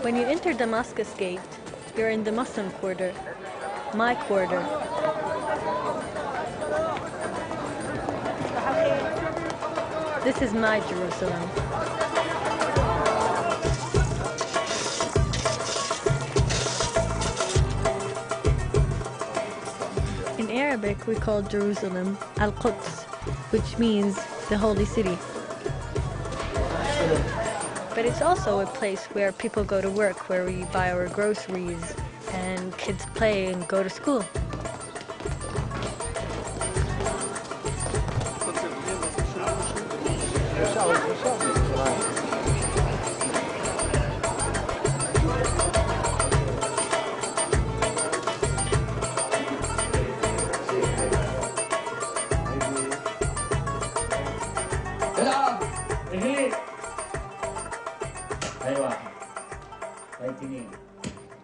When you enter Damascus Gate, you're in the Muslim quarter, my quarter. This is my Jerusalem. In Arabic, we call Jerusalem Al-Quds, which means the holy city. But it's also a place where people go to work, where we buy our groceries, and kids play and go to school.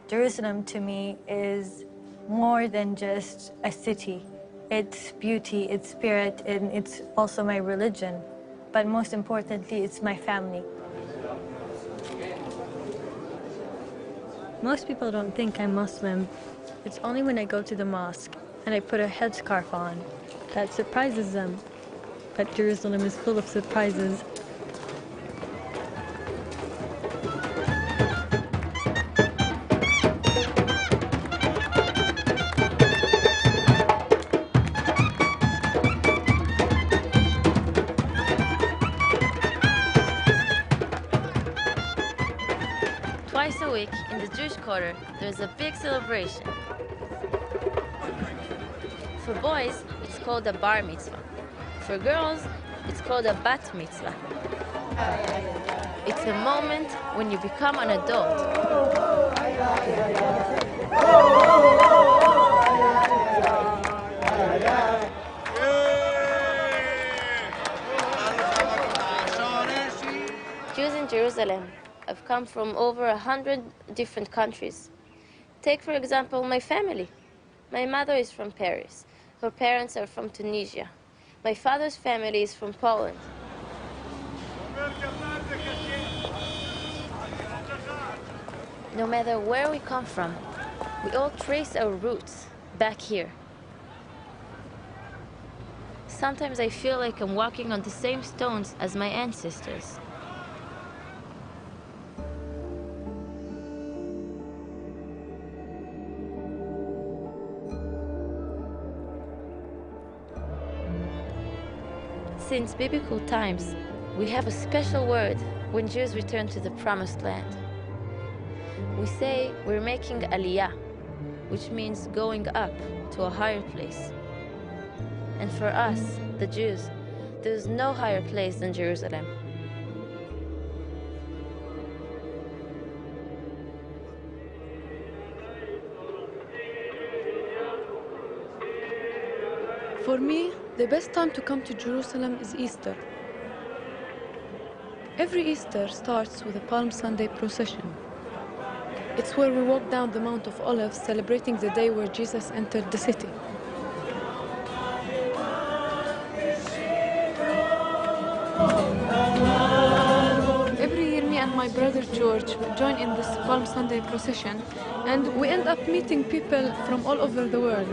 Jerusalem to me is more than just a city. It's beauty, it's spirit, and it's also my religion. But most importantly, it's my family. Most people don't think I'm Muslim. It's only when I go to the mosque and I put a headscarf on that surprises them. But Jerusalem is full of surprises. Twice a week in the Jewish quarter, there's a big celebration. For boys, it's called a bar mitzvah. For girls, it's called a bat mitzvah. It's a moment when you become an adult. Jews in Jerusalem have come from over 100 different countries. Take, for example, my family. My mother is from Paris. Her parents are from Tunisia. My father's family is from Poland. No matter where we come from, we all trace our roots back here. Sometimes I feel like I'm walking on the same stones as my ancestors. Since biblical times, we have a special word when Jews return to the Promised Land. We say we're making aliyah, which means going up to a higher place. And for us, the Jews, there's no higher place than Jerusalem. For me, the best time to come to Jerusalem is Easter. Every Easter starts with a Palm Sunday procession. It's where we walk down the Mount of Olives, celebrating the day where Jesus entered the city. Every year, me and my brother George join in this Palm Sunday procession, and we end up meeting people from all over the world.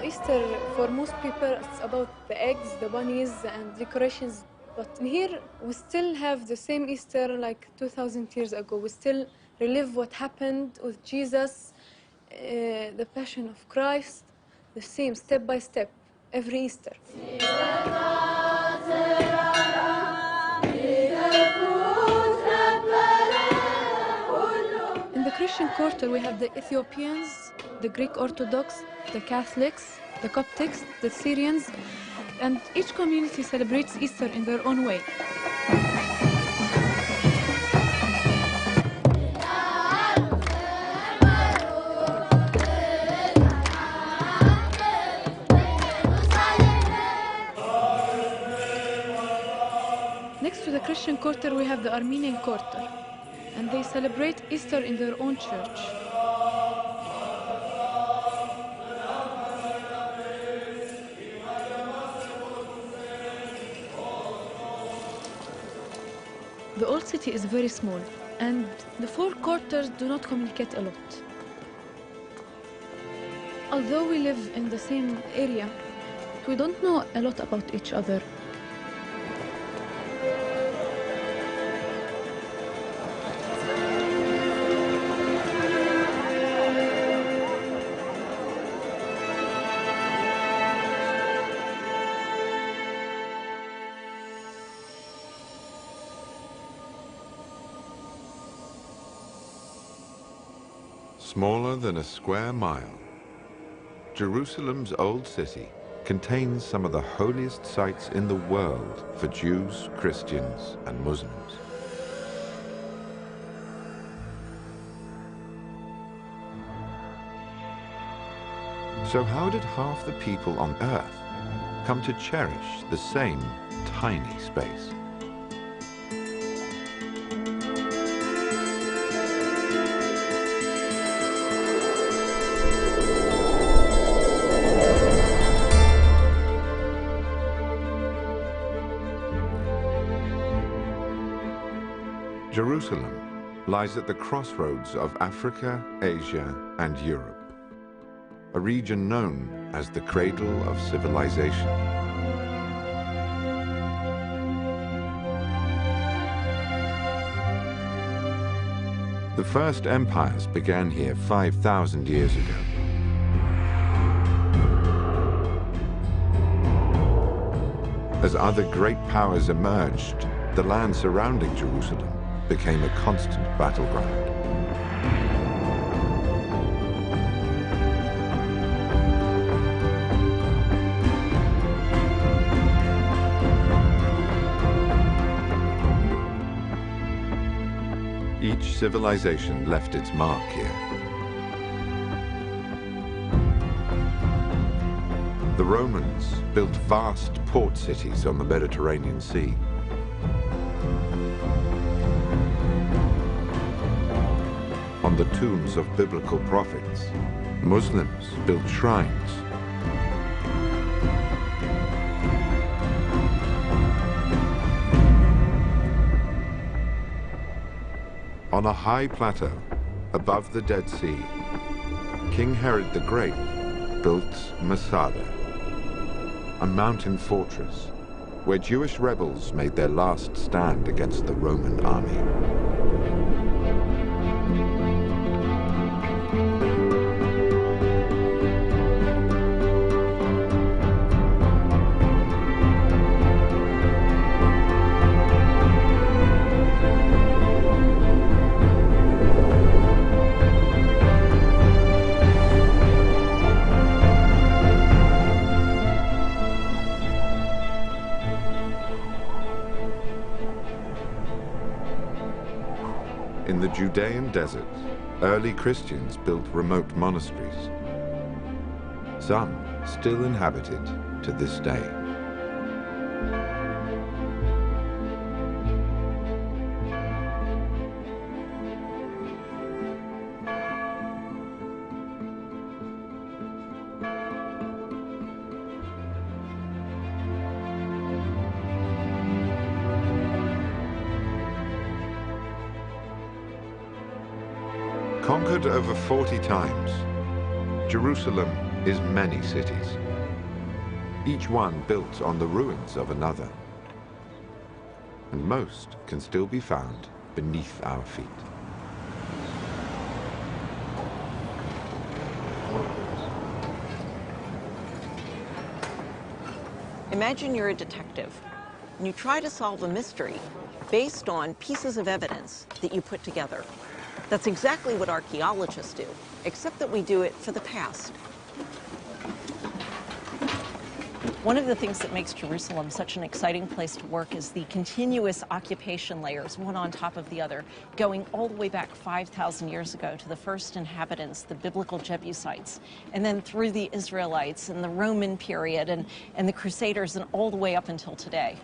Easter, for most people, it's about the eggs, the bunnies, and decorations. But in here, we still have the same Easter like 2,000 years ago. We still relive what happened with Jesus, the Passion of Christ, the same, step by step, every Easter. In the Christian quarter, we have the Ethiopians, the Greek Orthodox, the Catholics, the Coptics, the Syrians, and each community celebrates Easter in their own way. Next to the Christian quarter, we have the Armenian quarter, and they celebrate Easter in their own church. The old city is very small, and the four quarters do not communicate a lot. Although we live in the same area, we don't know a lot about each other. Smaller than a square mile, Jerusalem's old city contains some of the holiest sites in the world for Jews, Christians, and Muslims. So how did half the people on Earth come to cherish the same tiny space? Jerusalem lies at the crossroads of Africa, Asia, and Europe, a region known as the cradle of civilization. The first empires began here 5,000 years ago. As other great powers emerged, the land surrounding Jerusalem became a constant battleground. Each civilization left its mark here. The Romans built vast port cities on the Mediterranean Sea. On the tombs of biblical prophets, Muslims built shrines. On a high plateau above the Dead Sea, King Herod the Great built Masada, a mountain fortress where Jewish rebels made their last stand against the Roman army. In the Judean desert, early Christians built remote monasteries. Some still inhabit it to this day. Conquered over 40 times, Jerusalem is many cities, each one built on the ruins of another, and most can still be found beneath our feet. Imagine you're a detective, and you try to solve a mystery based on pieces of evidence that you put together. That's exactly what archaeologists do, except that we do it for the past. One of the things that makes Jerusalem such an exciting place to work is the continuous occupation layers, one on top of the other, going all the way back 5,000 years ago to the first inhabitants, the biblical Jebusites, and then through the Israelites and the Roman period and the Crusaders and all the way up until today.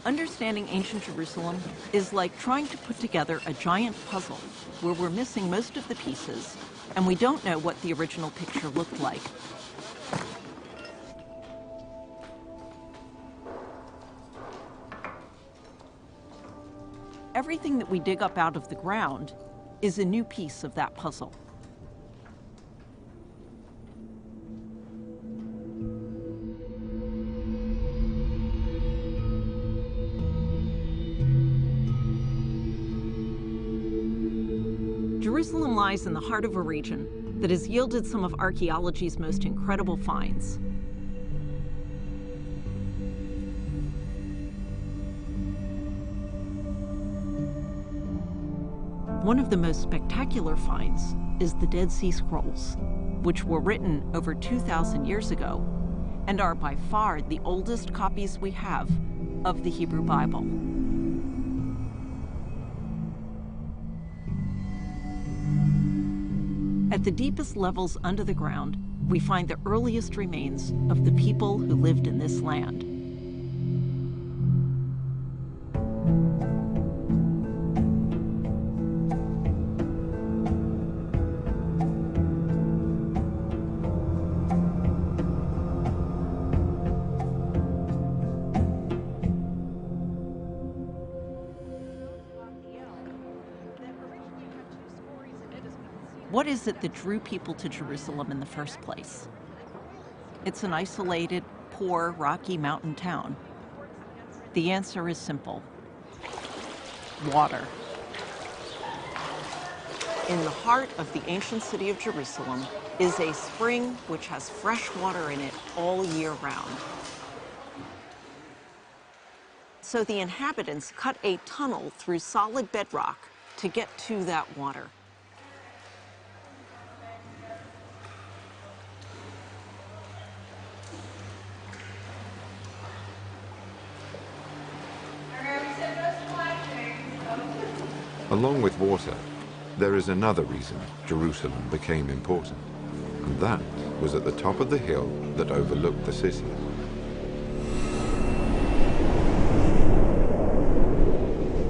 Understanding ancient Jerusalem is like trying to put together a giant puzzle where we're missing most of the pieces and we don't know what the original picture looked like. Everything that we dig up out of the ground is a new piece of that puzzle. Jerusalem lies in the heart of a region that has yielded some of archaeology's most incredible finds. One of the most spectacular finds is the Dead Sea Scrolls, which were written over 2,000 years ago and are by far the oldest copies we have of the Hebrew Bible. At the deepest levels under the ground, we find the earliest remains of the people who lived in this land. What is it that drew people to Jerusalem in the first place? It's an isolated, poor, rocky mountain town. The answer is simple: water. In the heart of the ancient city of Jerusalem is a spring which has fresh water in it all year round. So the inhabitants cut a tunnel through solid bedrock to get to that water. Along with water, there is another reason Jerusalem became important, and that was at the top of the hill that overlooked the city.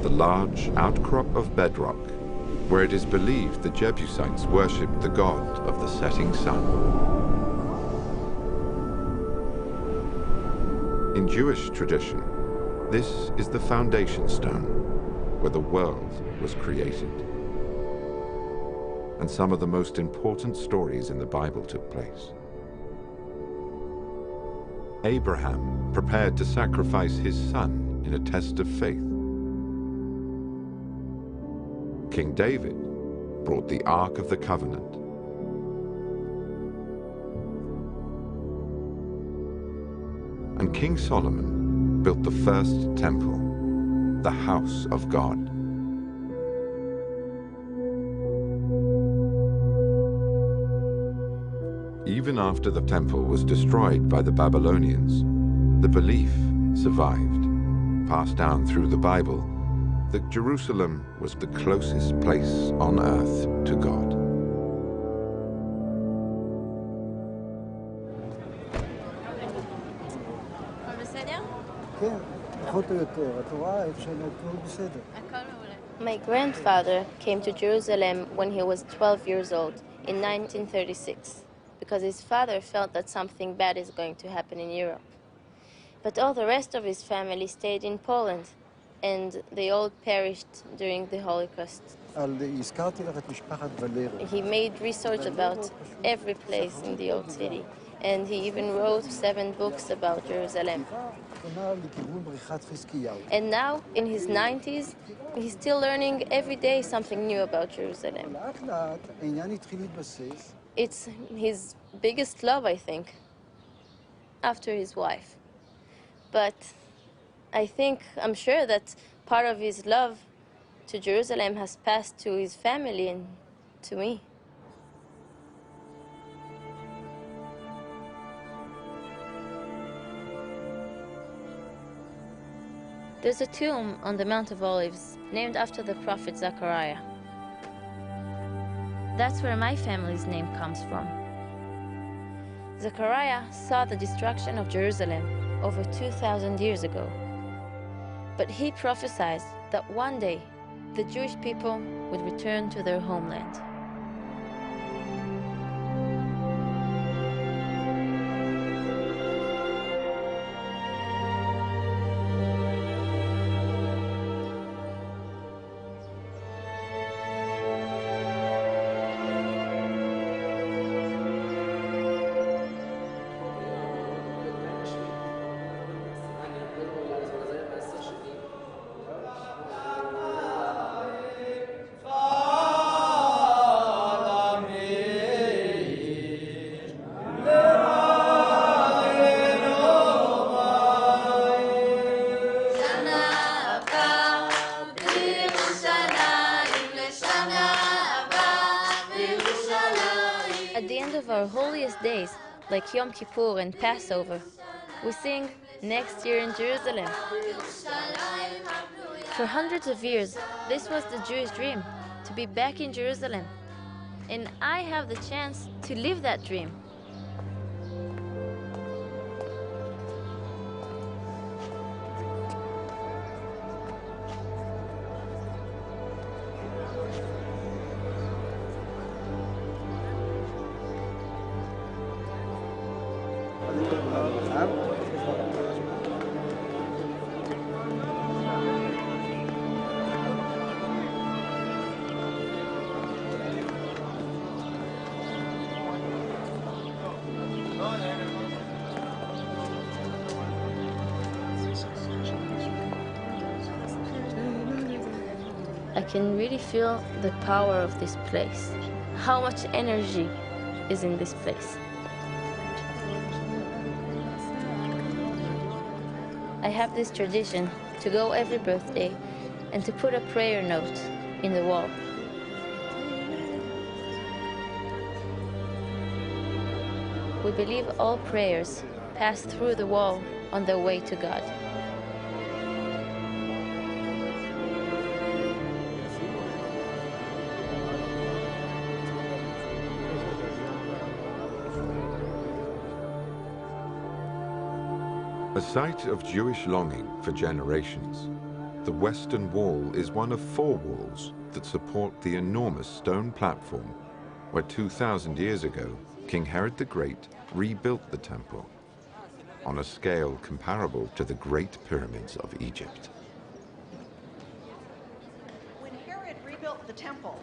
The large outcrop of bedrock, where it is believed the Jebusites worshipped the god of the setting sun. In Jewish tradition, this is the foundation stone where the world was created. And some of the most important stories in the Bible took place. Abraham prepared to sacrifice his son in a test of faith. King David brought the Ark of the Covenant. And King Solomon built the first temple, the house of God. Even after the temple was destroyed by the Babylonians, the belief survived, passed down through the Bible, that Jerusalem was the closest place on earth to God. My grandfather came to Jerusalem when he was 12 years old in 1936 because his father felt that something bad is going to happen in Europe. But all the rest of his family stayed in Poland, and they all perished during the Holocaust. He made research about every place in the old city, and he even wrote 7 books about Jerusalem. And now, in his 90s, he's still learning every day something new about Jerusalem. It's his biggest love, I think, after his wife. But I'm sure that part of his love to Jerusalem has passed to his family and to me. There's a tomb on the Mount of Olives named after the prophet Zechariah. That's where my family's name comes from. Zechariah saw the destruction of Jerusalem over 2,000 years ago. But he prophesied that one day the Jewish people would return to their homeland. At the end of our holiest days, like Yom Kippur and Passover, we sing "Next Year in Jerusalem." For hundreds of years, this was the Jewish dream, to be back in Jerusalem. And I have the chance to live that dream. I can really feel the power of this place, how much energy is in this place. I have this tradition to go every birthday and to put a prayer note in the wall. We believe all prayers pass through the wall on their way to God. A site of Jewish longing for generations, the Western Wall is one of 4 walls that support the enormous stone platform where 2,000 years ago, King Herod the Great rebuilt the temple on a scale comparable to the Great Pyramids of Egypt. When Herod rebuilt the temple,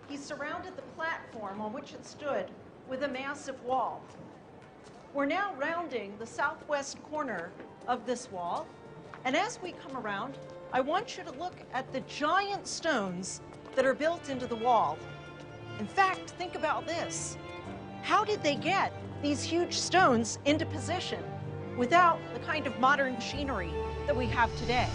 he surrounded the platform on which it stood with a massive wall. We're now rounding the southwest corner of this wall, and as we come around, I want you to look at the giant stones that are built into the wall. In fact, think about this. How did they get these huge stones into position without the kind of modern machinery that we have today?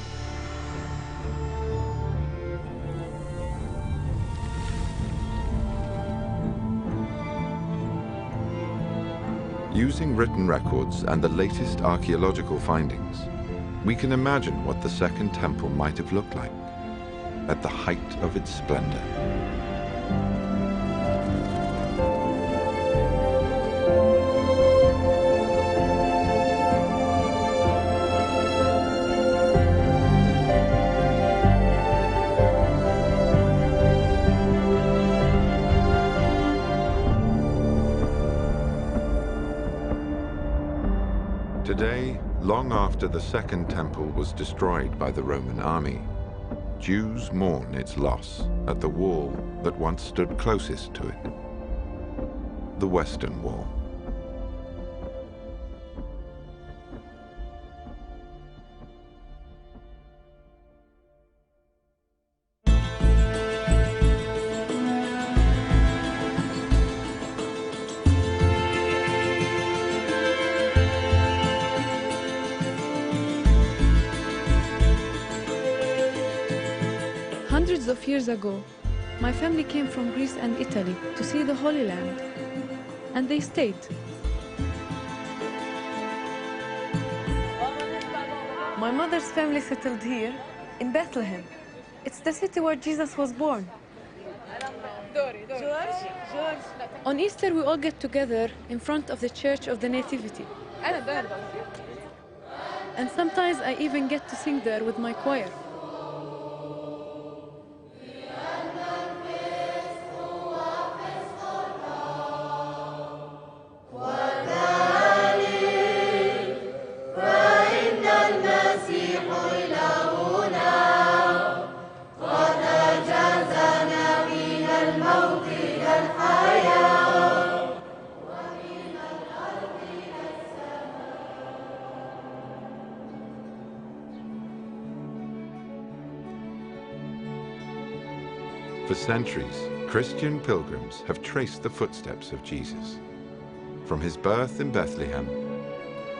Using written records and the latest archaeological findings, we can imagine what the Second Temple might have looked like at the height of its splendor. Today, long after the Second Temple was destroyed by the Roman army, Jews mourn its loss at the wall that once stood closest to it, the Western Wall. Hundreds of years ago, my family came from Greece and Italy to see the Holy Land, and they stayed. My mother's family settled here in Bethlehem. It's the city where Jesus was born. On Easter, we all get together in front of the Church of the Nativity. And sometimes I even get to sing there with my choir. For centuries, Christian pilgrims have traced the footsteps of Jesus, from his birth in Bethlehem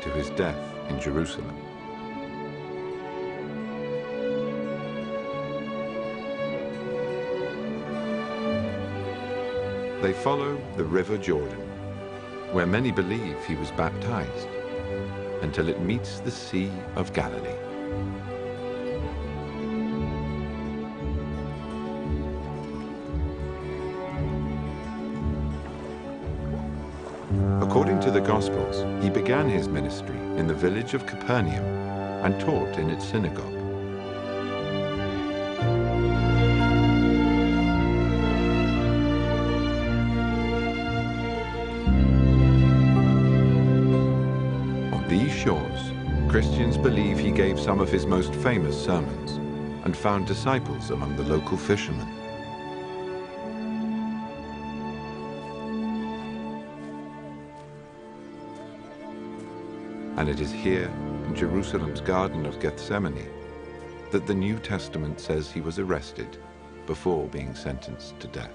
to his death in Jerusalem. They follow the River Jordan, where many believe he was baptized, until it meets the Sea of Galilee. According to the Gospels, he began his ministry in the village of Capernaum and taught in its synagogue. On these shores, Christians believe he gave some of his most famous sermons and found disciples among the local fishermen. And it is here, in Jerusalem's Garden of Gethsemane, that the New Testament says he was arrested before being sentenced to death.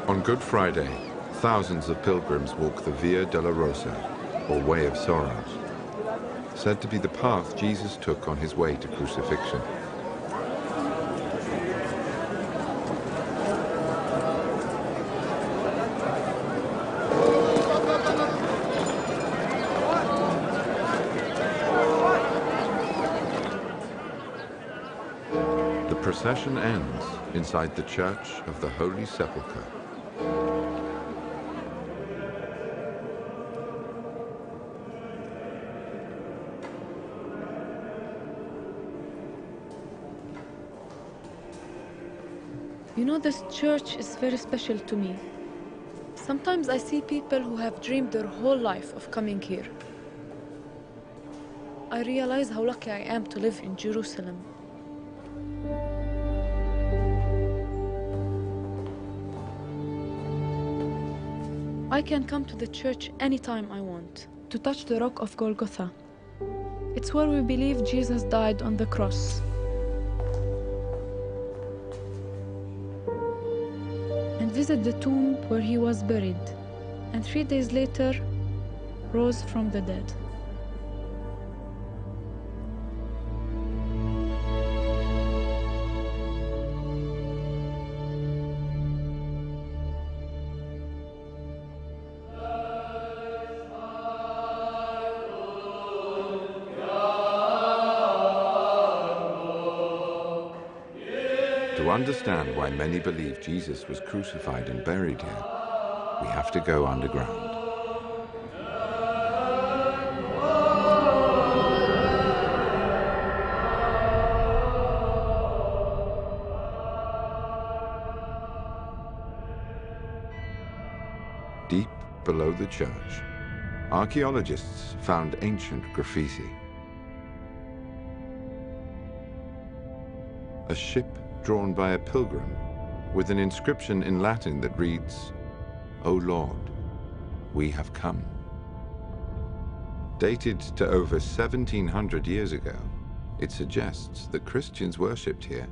On Good Friday, thousands of pilgrims walk the Via della Roccia, or Way of Sorrows, said to be the path Jesus took on his way to crucifixion. The procession ends inside the Church of the Holy Sepulchre. You know, this church is very special to me. Sometimes I see people who have dreamed their whole life of coming here. I realize how lucky I am to live in Jerusalem. I can come to the church anytime I want, to touch the rock of Golgotha. It's where we believe Jesus died on the cross. And visit the tomb where he was buried, and 3 days later rose from the dead. understand why many believe Jesus was crucified and buried here, we have to go underground. Deep below the church, archaeologists found ancient graffiti. A ship drawn by a pilgrim with an inscription in Latin that reads, "O Lord, we have come." Dated to over 1700 years ago, it suggests that Christians worshipped here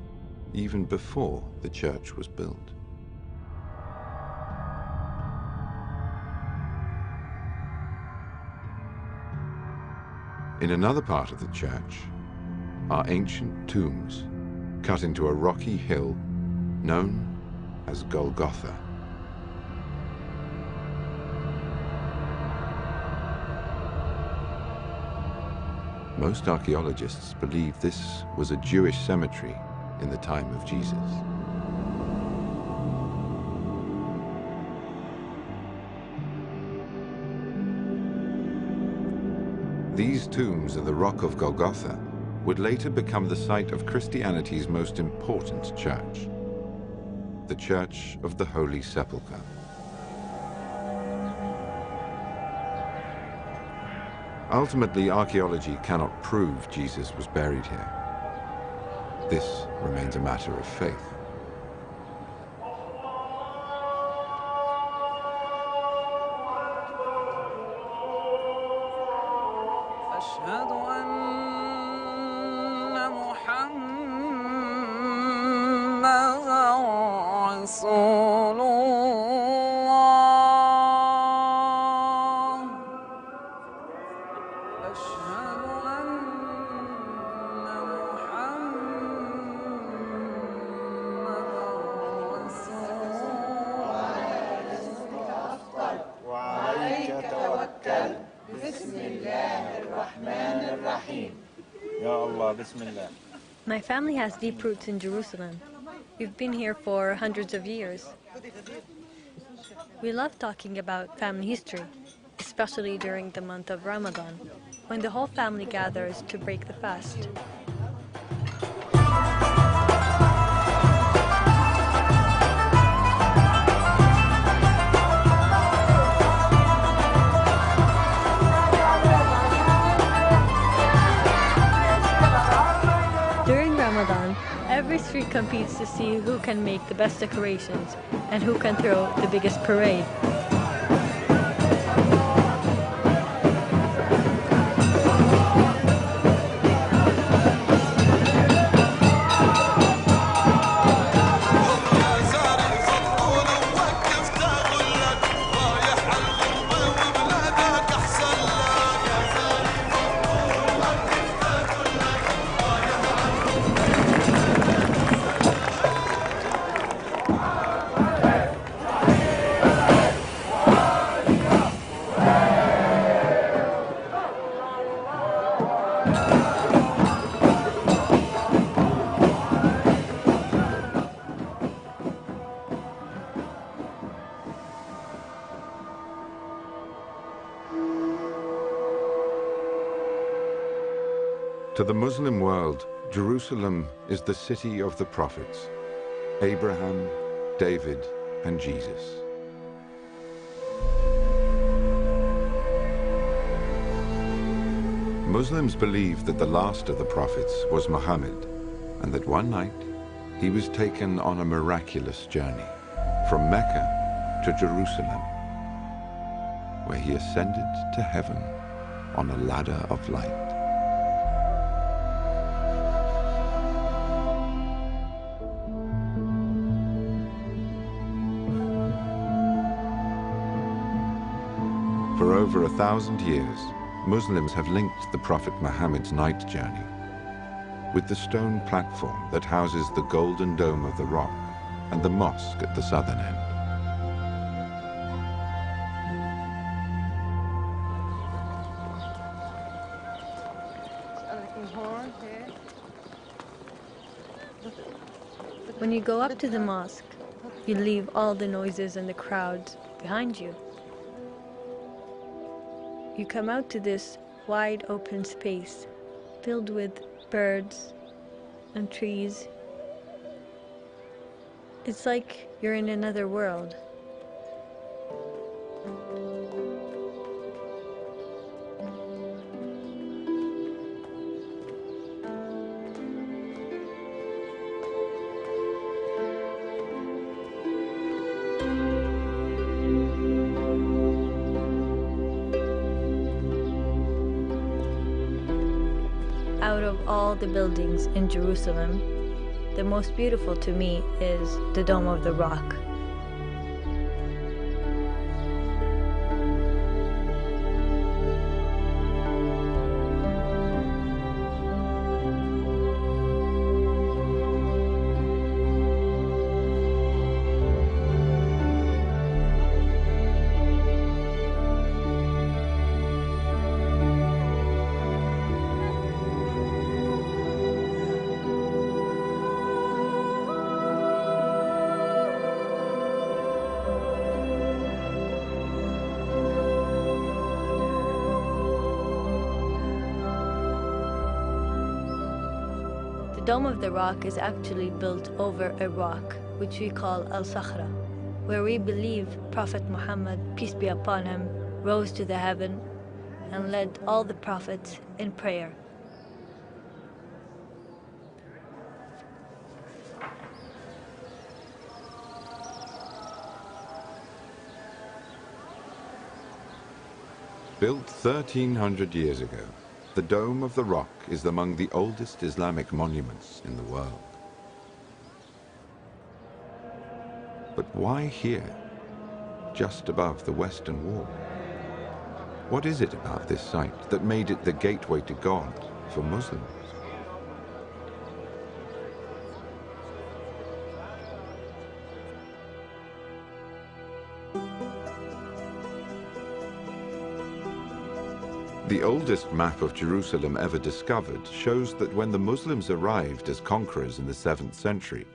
even before the church was built. In another part of the church are ancient tombs cut into a rocky hill known as Golgotha. Most archaeologists believe this was a Jewish cemetery in the time of Jesus. These tombs in the rock of Golgotha would later become the site of Christianity's most important church, the Church of the Holy Sepulchre. Ultimately, archaeology cannot prove Jesus was buried here. This remains a matter of faith. My family has deep roots in Jerusalem. We've been here for hundreds of years. We love talking about family history, especially during the month of Ramadan, when the whole family gathers to break the fast. Every street competes to see who can make the best decorations and who can throw the biggest parade. To the Muslim world, Jerusalem is the city of the prophets, Abraham, David, and Jesus. Muslims believe that the last of the prophets was Muhammad, and that one night he was taken on a miraculous journey from Mecca to Jerusalem, where he ascended to heaven on a ladder of light. For over 1,000 years, Muslims have linked the Prophet Muhammad's night journey with the stone platform that houses the golden dome of the rock and the mosque at the southern end. When you go up to the mosque, you leave all the noises and the crowds behind you. You come out to this wide open space filled with birds and trees. It's like you're in another world. Out of all the buildings in Jerusalem, the most beautiful to me is the Dome of the Rock. The Dome of the Rock is actually built over a rock, which we call Al-Sakhra, where we believe Prophet Muhammad, peace be upon him, rose to the heaven and led all the prophets in prayer. Built 1,300 years ago, the Dome of the Rock is among the oldest Islamic monuments in the world. But why here, just above the Western Wall? What is it about this site that made it the gateway to God for Muslims? The oldest map of Jerusalem ever discovered shows that when the Muslims arrived as conquerors in the 7th century,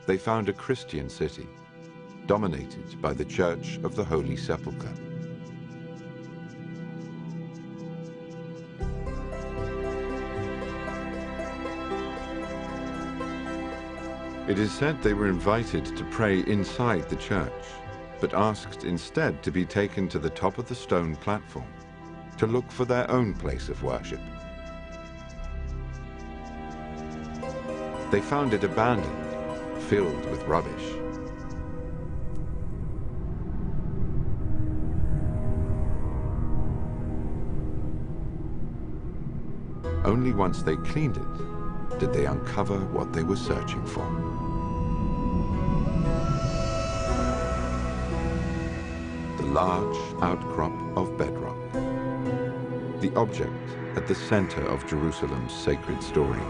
they found a Christian city, dominated by the Church of the Holy Sepulchre. It is said they were invited to pray inside the church, but asked instead to be taken to the top of the stone platform to look for their own place of worship. They found it abandoned, filled with rubbish. Only once they cleaned it did they uncover what they were searching for. The large outcrop of bedrock, the object at the center of Jerusalem's sacred stories.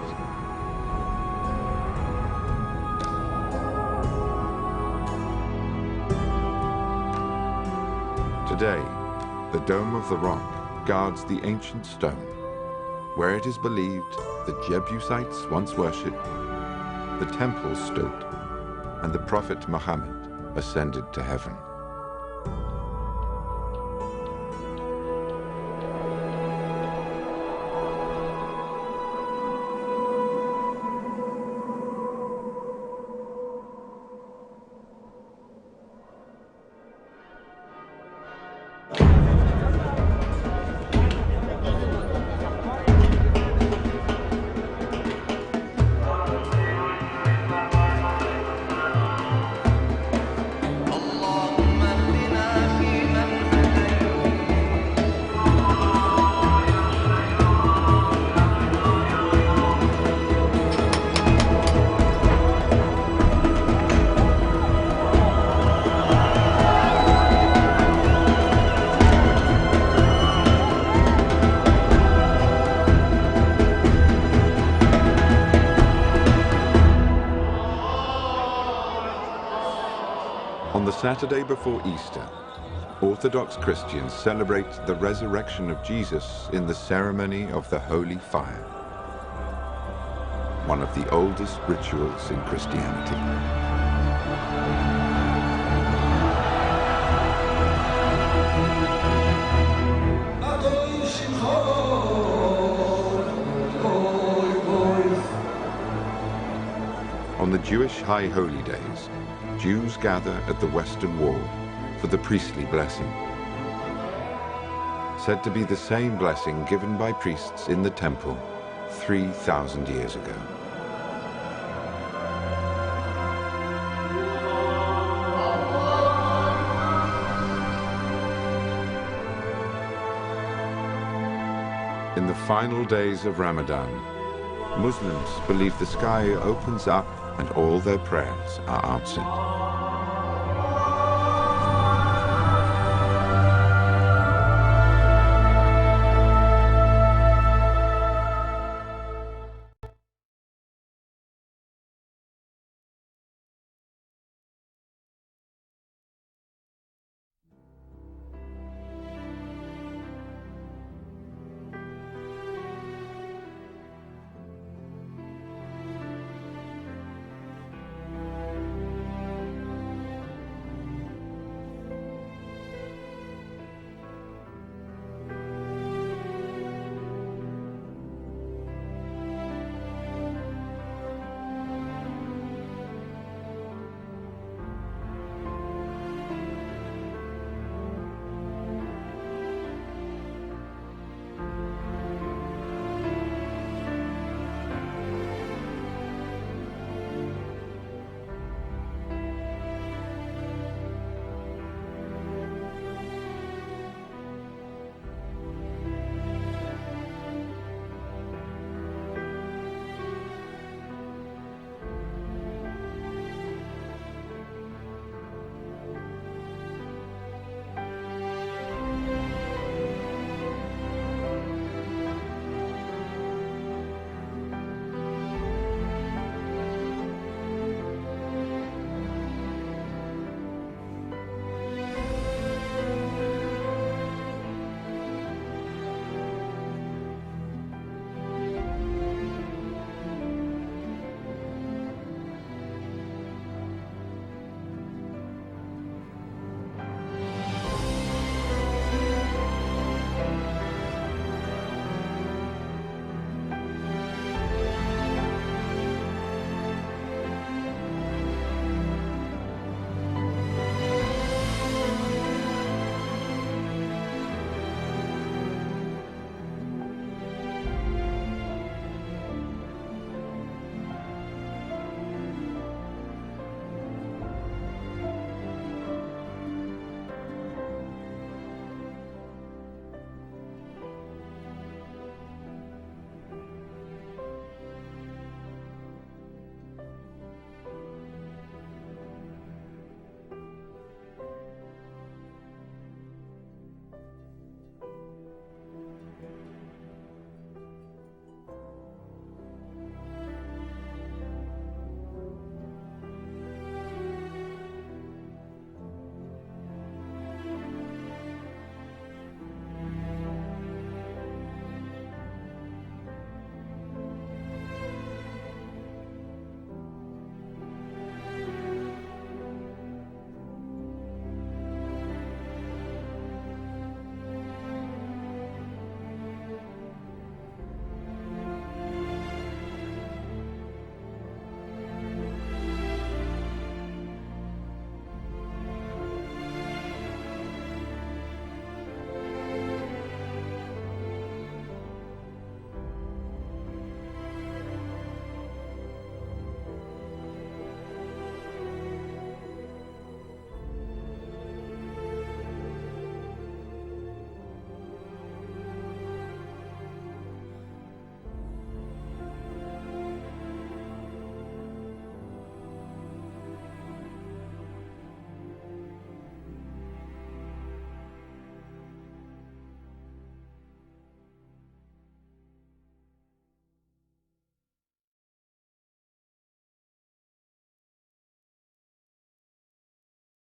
Today, the Dome of the Rock guards the ancient stone, where it is believed the Jebusites once worshipped, the temple stood, and the Prophet Muhammad ascended to heaven. On the Saturday before Easter, Orthodox Christians celebrate the resurrection of Jesus in the ceremony of the Holy Fire. one of the oldest rituals in Christianity. On the Jewish High Holy Days, Jews gather at the Western Wall for the priestly blessing, said to be the same blessing given by priests in the temple 3,000 years ago. In the final days of Ramadan, Muslims believe the sky opens up and all their prayers are answered.